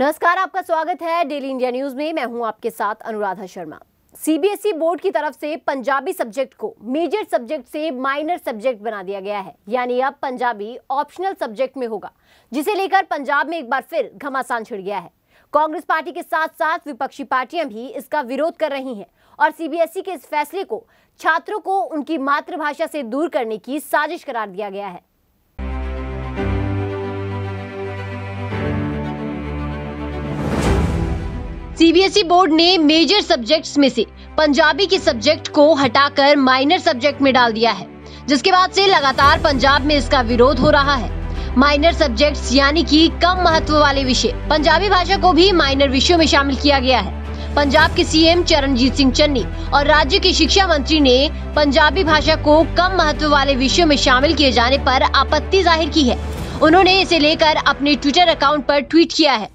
नमस्कार, आपका स्वागत है डेली इंडिया न्यूज में। मैं हूं आपके साथ अनुराधा शर्मा। सीबीएसई बोर्ड की तरफ से पंजाबी सब्जेक्ट को मेजर सब्जेक्ट से माइनर सब्जेक्ट बना दिया गया है, यानी अब पंजाबी ऑप्शनल सब्जेक्ट में होगा, जिसे लेकर पंजाब में एक बार फिर घमासान छिड़ गया है। कांग्रेस पार्टी के साथ साथ विपक्षी पार्टियां भी इसका विरोध कर रही हैं और सीबीएसई के इस फैसले को छात्रों को उनकी मातृभाषा से दूर करने की साजिश करार दिया गया है। सीबीएसई बोर्ड ने मेजर सब्जेक्ट्स में से पंजाबी के सब्जेक्ट को हटाकर माइनर सब्जेक्ट में डाल दिया है, जिसके बाद से लगातार पंजाब में इसका विरोध हो रहा है। माइनर सब्जेक्ट्स यानी कि कम महत्व वाले विषय, पंजाबी भाषा को भी माइनर विषयों में शामिल किया गया है। पंजाब के सीएम चरणजीत सिंह चन्नी और राज्य के शिक्षा मंत्री ने पंजाबी भाषा को कम महत्व वाले विषयों में शामिल किए जाने पर आपत्ति जाहिर की है। उन्होंने इसे लेकर अपने ट्विटर अकाउंट पर ट्वीट किया है।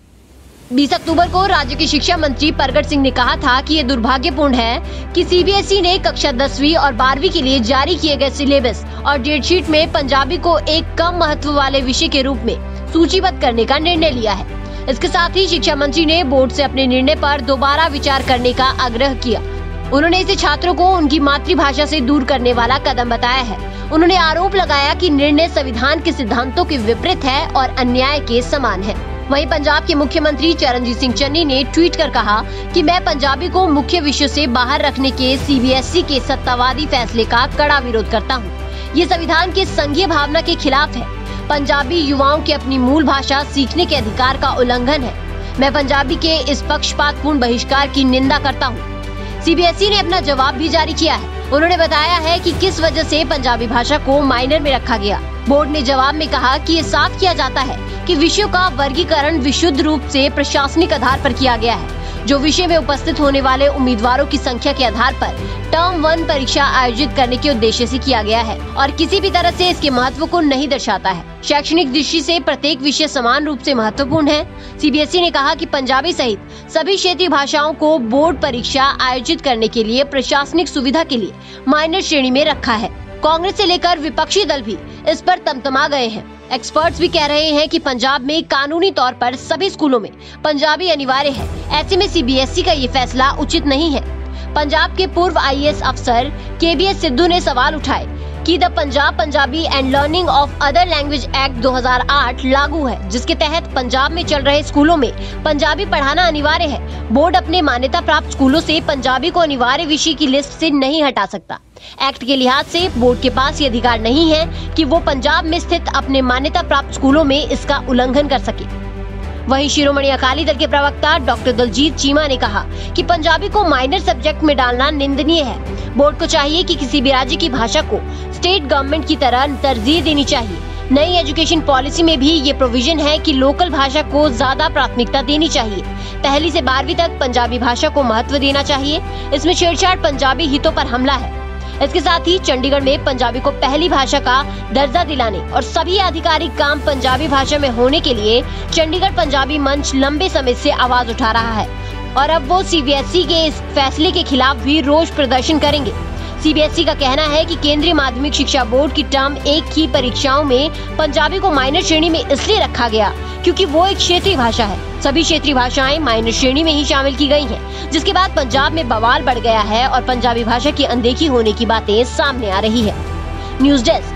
20 अक्टूबर को राज्य के शिक्षा मंत्री परगट सिंह ने कहा था कि ये दुर्भाग्यपूर्ण है कि सीबीएसई ने कक्षा 10वीं और 12वीं के लिए जारी किए गए सिलेबस और डेटशीट में पंजाबी को एक कम महत्व वाले विषय के रूप में सूचीबद्ध करने का निर्णय लिया है। इसके साथ ही शिक्षा मंत्री ने बोर्ड से अपने निर्णय पर दोबारा विचार करने का आग्रह किया। उन्होंने इसे छात्रों को उनकी मातृभाषा से दूर करने वाला कदम बताया है। उन्होंने आरोप लगाया कि निर्णय संविधान के सिद्धांतों के विपरीत है और अन्याय के समान है। वहीं पंजाब के मुख्यमंत्री चरणजीत सिंह चन्नी ने ट्वीट कर कहा कि मैं पंजाबी को मुख्य विषयों से बाहर रखने के सीबीएसई के सत्तावादी फैसले का कड़ा विरोध करता हूं। ये संविधान के संघीय भावना के खिलाफ है। पंजाबी युवाओं के अपनी मूल भाषा सीखने के अधिकार का उल्लंघन है। मैं पंजाबी के इस पक्षपातपूर्ण बहिष्कार की निंदा करता हूँ। सीबीएसई ने अपना जवाब भी जारी किया है। उन्होंने बताया है कि किस वजह से पंजाबी भाषा को माइनर में रखा गया। बोर्ड ने जवाब में कहा कि ये साफ किया जाता है कि विषयों का वर्गीकरण विशुद्ध रूप से प्रशासनिक आधार पर किया गया है, जो विषय में उपस्थित होने वाले उम्मीदवारों की संख्या के आधार पर टर्म 1 परीक्षा आयोजित करने के उद्देश्य से किया गया है और किसी भी तरह से इसके महत्व को नहीं दर्शाता है। शैक्षणिक दृष्टि से प्रत्येक विषय समान रूप से महत्वपूर्ण है। सीबीएसई ने कहा कि पंजाबी सहित सभी क्षेत्रीय भाषाओं को बोर्ड परीक्षा आयोजित करने के लिए प्रशासनिक सुविधा के लिए माइनर श्रेणी में रखा है। कांग्रेस से लेकर विपक्षी दल भी इस पर तमतमा गए हैं। एक्सपर्ट्स भी कह रहे हैं कि पंजाब में कानूनी तौर पर सभी स्कूलों में पंजाबी अनिवार्य है। ऐसे में सीबीएसई का ये फैसला उचित नहीं है। पंजाब के पूर्व आईएएस अफसर केबीएस सिद्धू ने सवाल उठाए कि the Punjab Punjabi and learning of other language act 2008 लागू है, जिसके तहत पंजाब में चल रहे स्कूलों में पंजाबी पढ़ाना अनिवार्य है। बोर्ड अपने मान्यता प्राप्त स्कूलों से पंजाबी को अनिवार्य विषय की लिस्ट से नहीं हटा सकता। एक्ट के लिहाज से बोर्ड के पास ये अधिकार नहीं है कि वो पंजाब में स्थित अपने मान्यता प्राप्त स्कूलों में इसका उल्लंघन कर सके। वहीं शिरोमणि अकाली दल के प्रवक्ता डॉक्टर दलजीत चीमा ने कहा कि पंजाबी को माइनर सब्जेक्ट में डालना निंदनीय है। बोर्ड को चाहिए कि किसी भी राज्य की भाषा को स्टेट गवर्नमेंट की तरह तरजीह देनी चाहिए। नई एजुकेशन पॉलिसी में भी ये प्रोविजन है कि लोकल भाषा को ज्यादा प्राथमिकता देनी चाहिए। 1ली से 12वीं तक पंजाबी भाषा को महत्व देना चाहिए। इसमें छेड़छाड़ पंजाबी हितों पर हमला है। इसके साथ ही चंडीगढ़ में पंजाबी को पहली भाषा का दर्जा दिलाने और सभी आधिकारिक काम पंजाबी भाषा में होने के लिए चंडीगढ़ पंजाबी मंच लंबे समय से आवाज उठा रहा है और अब वो सीबीएसई के इस फैसले के खिलाफ भी रोष प्रदर्शन करेंगे। सीबीएसई का कहना है कि केंद्रीय माध्यमिक शिक्षा बोर्ड की टर्म 1 की परीक्षाओं में पंजाबी को माइनर श्रेणी में इसलिए रखा गया क्योंकि वो एक क्षेत्रीय भाषा है। सभी क्षेत्रीय भाषाएं माइनर श्रेणी में ही शामिल की गई हैं, जिसके बाद पंजाब में बवाल बढ़ गया है और पंजाबी भाषा की अनदेखी होने की बातें सामने आ रही है। News desk.